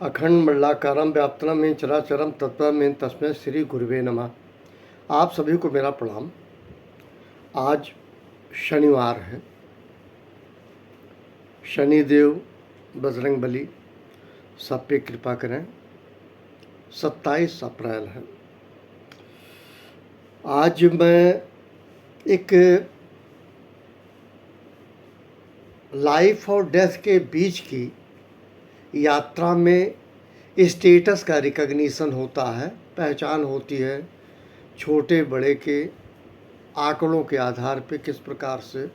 अखंड मंडलाकारं व्याप्तनं में चराचरं तत्त्वमें तस्मै श्री गुरुवे नमः। आप सभी को मेरा प्रणाम। आज शनिवार है। शनिदेव बजरंगबली सब पे कृपा करें। 27 अप्रैल है। आज मैं एक लाइफ और डेथ के बीच की यात्रा में स्टेटस का रिकग्निशन होता है, पहचान होती है छोटे बड़े के आंकड़ों के आधार पे किस प्रकार से।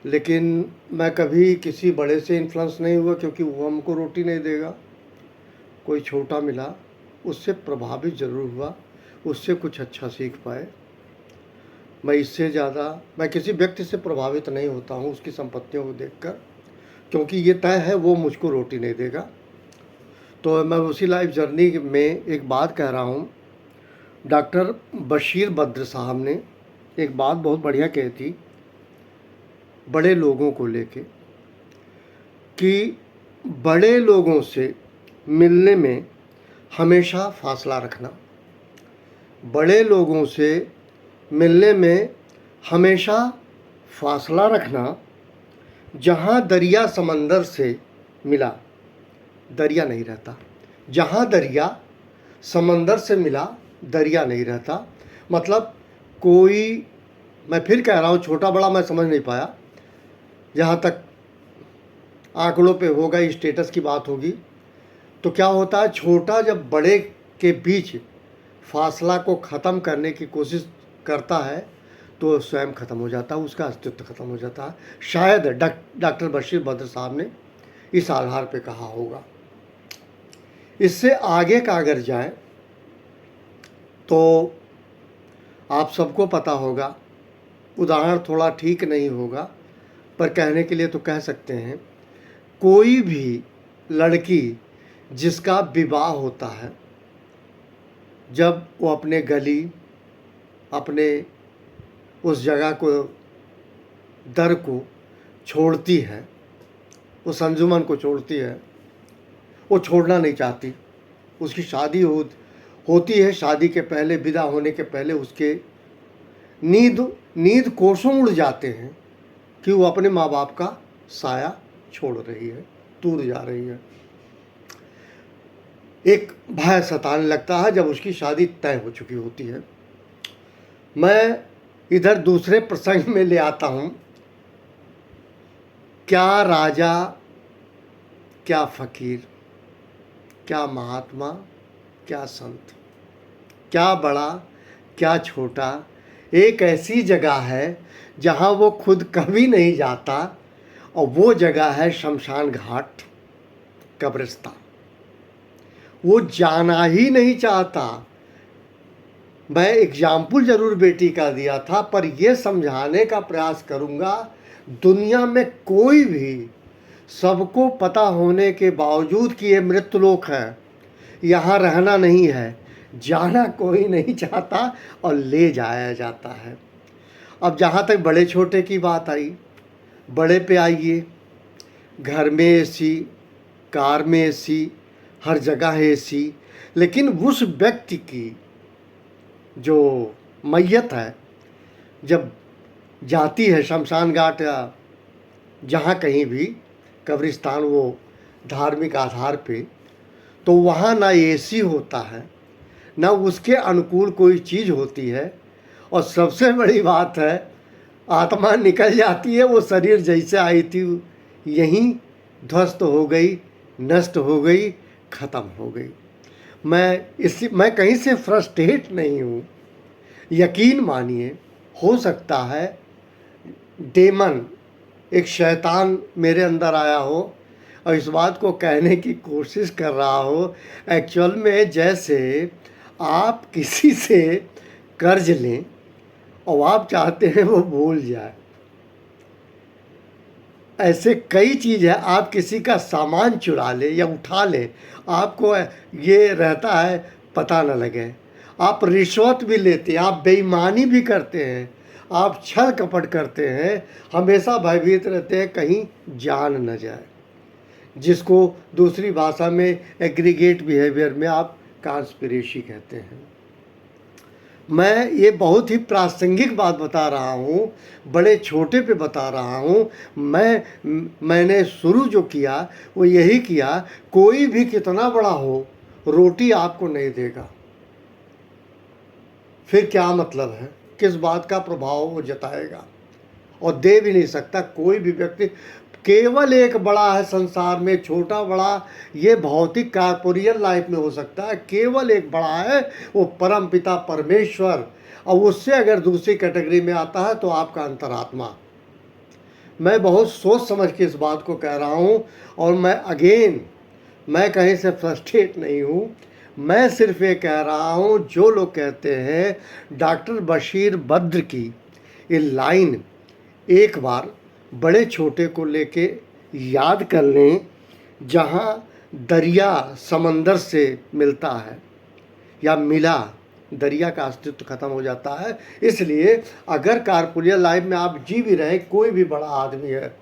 लेकिन मैं कभी किसी बड़े से इन्फ्लुएंस नहीं हुआ, क्योंकि वो हमको रोटी नहीं देगा। कोई छोटा मिला उससे प्रभावित ज़रूर हुआ, उससे कुछ अच्छा सीख पाए। मैं इससे ज़्यादा मैं किसी व्यक्ति से प्रभावित नहीं होता हूँ उसकी संपत्तियों को देखकर, क्योंकि ये तय है वो मुझको रोटी नहीं देगा। तो मैं उसी लाइफ जर्नी में एक बात कह रहा हूँ। डॉक्टर बशीर बद्र साहब ने एक बात बहुत बढ़िया कही थी बड़े लोगों को लेके, कि बड़े लोगों से मिलने में हमेशा फासला रखना। बड़े लोगों से मिलने में हमेशा फासला रखना। जहाँ दरिया समंदर से मिला, दरिया नहीं रहता। जहाँ दरिया समंदर से मिला, दरिया नहीं रहता। मतलब कोई, मैं फिर कह रहा हूँ, छोटा बड़ा मैं समझ नहीं पाया। जहाँ तक आंकड़ों पे होगा, स्टेटस की बात होगी, तो क्या होता है, छोटा जब बड़े के बीच फासला को ख़त्म करने की कोशिश करता है तो स्वयं ख़त्म हो जाता है, उसका अस्तित्व ख़त्म हो जाता है। शायद डॉक्टर बशीर बद्र साहब ने इस आधार पे कहा होगा। इससे आगे का अगर जाए तो आप सबको पता होगा, उदाहरण थोड़ा ठीक नहीं होगा पर कहने के लिए तो कह सकते हैं। कोई भी लड़की जिसका विवाह होता है, जब वो अपने गली, अपने उस जगह को, दर को छोड़ती है, उस अंजुमन को छोड़ती है, वो छोड़ना नहीं चाहती। उसकी शादी होती है। शादी के पहले, विदा होने के पहले उसके नींद कोसों उड़ जाते हैं कि वो अपने माँ बाप का साया छोड़ रही है, दूर जा रही है। एक भय सताने लगता है जब उसकी शादी तय हो चुकी होती है। मैं इधर दूसरे प्रसंग में ले आता हूँ। क्या राजा, क्या फकीर, क्या महात्मा, क्या संत, क्या बड़ा, क्या छोटा, एक ऐसी जगह है जहाँ वो खुद कभी नहीं जाता, और वो जगह है शमशान घाट, कब्रिस्तान। वो जाना ही नहीं चाहता। मैं एग्जाम्पल ज़रूर बेटी का दिया था, पर ये समझाने का प्रयास करूँगा, दुनिया में कोई भी, सबको पता होने के बावजूद कि ये मृत्युलोक है, यहाँ रहना नहीं है, जाना कोई नहीं चाहता और ले जाया जाता है। अब जहाँ तक बड़े छोटे की बात आई, बड़े पे आइए। घर में एसी, कार में एसी, हर जगह एसी, लेकिन उस व्यक्ति की जो मैयत है जब जाती है शमशान घाट या जहाँ कहीं भी, कब्रिस्तान, वो धार्मिक आधार पे, तो वहाँ ना एसी होता है, ना उसके अनुकूल कोई चीज़ होती है, और सबसे बड़ी बात है, आत्मा निकल जाती है। वो शरीर जैसे आई थी यहीं ध्वस्त हो गई, नष्ट हो गई, ख़त्म हो गई। मैं कहीं से फ्रस्ट्रेट नहीं हूँ। यकीन मानिए, हो सकता है डेमन, एक शैतान मेरे अंदर आया हो और इस बात को कहने की कोशिश कर रहा हो। एक्चुअल में जैसे आप किसी से कर्ज लें और आप चाहते हैं वो भूल जाए, ऐसे कई चीज़ है। आप किसी का सामान चुरा ले या उठा ले, आपको ये रहता है पता न लगे। आप रिश्वत भी लेते हैं, आप बेईमानी भी करते हैं, आप छल कपट करते हैं, हमेशा भयभीत रहते हैं कहीं जान न जाए। जिसको दूसरी भाषा में एग्रीगेट बिहेवियर में आप कॉन्स्पिरेसी कहते हैं। मैं ये बहुत ही प्रासंगिक बात बता रहा हूँ, बड़े छोटे पे बता रहा हूँ। मैंने शुरू जो किया वो यही किया, कोई भी कितना बड़ा हो रोटी आपको नहीं देगा, फिर क्या मतलब है, किस बात का प्रभाव वो जताएगा, और दे भी नहीं सकता कोई भी व्यक्ति। केवल एक बड़ा है संसार में, छोटा बड़ा ये भौतिक कॉर्पोरियल लाइफ में हो सकता है, केवल एक बड़ा है, वो परम पिता परमेश्वर, और उससे अगर दूसरी कैटेगरी में आता है तो आपका अंतरात्मा। मैं बहुत सोच समझ के इस बात को कह रहा हूँ, और मैं कहीं से फ्रस्ट्रेट नहीं हूँ। मैं सिर्फ ये कह रहा हूँ, जो लोग कहते हैं डॉक्टर बशीर बद्र की ये लाइन एक बार बड़े छोटे को लेके याद कर लें, जहाँ दरिया समंदर से मिलता है या मिला, दरिया का अस्तित्व खत्म हो जाता है। इसलिए अगर कॉर्पोरियल लाइफ में आप जी भी रहे, कोई भी बड़ा आदमी है,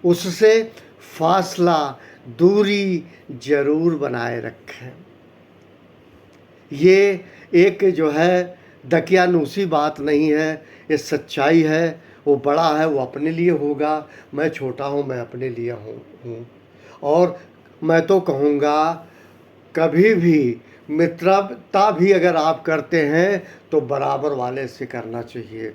उससे फासला, दूरी जरूर बनाए रखें। ये एक जो है दकियानूसी बात नहीं है, ये सच्चाई है। वो बड़ा है वो अपने लिए होगा, मैं छोटा हूँ मैं अपने लिए हूँ। और मैं तो कहूँगा कभी भी मित्रता भी अगर आप करते हैं तो बराबर वाले से करना चाहिए।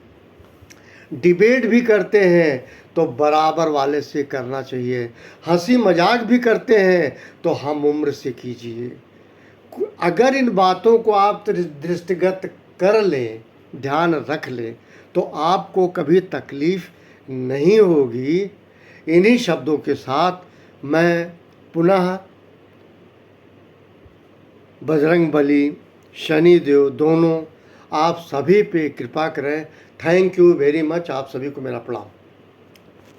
डिबेट भी करते हैं तो बराबर वाले से करना चाहिए। हंसी मजाक भी करते हैं तो हम उम्र से कीजिए। अगर इन बातों को आप दृष्टिगत कर लें, ध्यान रख लें, तो आपको कभी तकलीफ नहीं होगी। इन्हीं शब्दों के साथ मैं पुनः बजरंग बली, शनिदेव दोनों आप सभी पे कृपा करें। Thank you very much. आप सभी को मेरा प्रणाम।